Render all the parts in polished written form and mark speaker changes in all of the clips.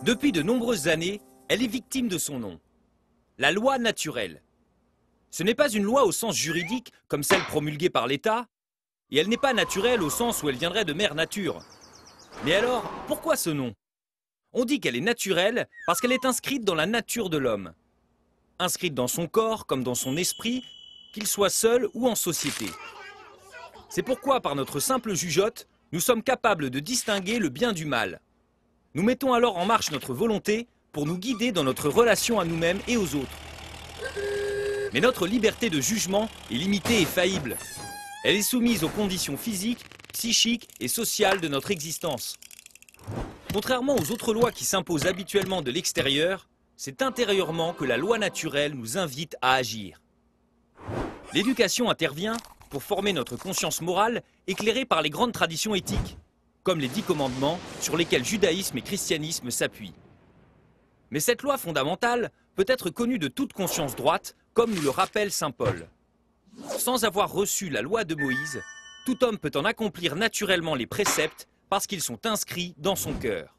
Speaker 1: Depuis de nombreuses années, elle est victime de son nom. La loi naturelle. Ce n'est pas une loi au sens juridique, comme celle promulguée par l'État, et elle n'est pas naturelle au sens où elle viendrait de mère nature. Mais alors, pourquoi ce nom? On dit qu'elle est naturelle parce qu'elle est inscrite dans la nature de l'homme. Inscrite dans son corps comme dans son esprit, qu'il soit seul ou en société. C'est pourquoi, par notre simple jugeote, nous sommes capables de distinguer le bien du mal. Nous mettons alors en marche notre volonté pour nous guider dans notre relation à nous-mêmes et aux autres. Mais notre liberté de jugement est limitée et faillible. Elle est soumise aux conditions physiques, psychiques et sociales de notre existence. Contrairement aux autres lois qui s'imposent habituellement de l'extérieur, c'est intérieurement que la loi naturelle nous invite à agir. L'éducation intervient pour former notre conscience morale éclairée par les grandes traditions éthiques, comme les 10 commandements sur lesquels judaïsme et christianisme s'appuient. Mais cette loi fondamentale peut être connue de toute conscience droite, comme nous le rappelle saint Paul. Sans avoir reçu la loi de Moïse, tout homme peut en accomplir naturellement les préceptes parce qu'ils sont inscrits dans son cœur.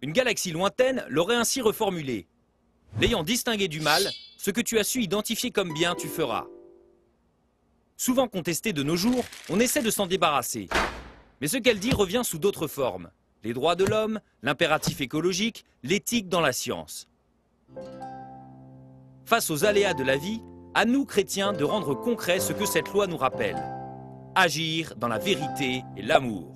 Speaker 1: Une galaxie lointaine l'aurait ainsi reformulé. L'ayant distingué du mal, ce que tu as su identifier comme bien, tu feras. Souvent contestée de nos jours, on essaie de s'en débarrasser. Mais ce qu'elle dit revient sous d'autres formes. Les droits de l'homme, l'impératif écologique, l'éthique dans la science. Face aux aléas de la vie, à nous, chrétiens, de rendre concret ce que cette loi nous rappelle. Agir dans la vérité et l'amour.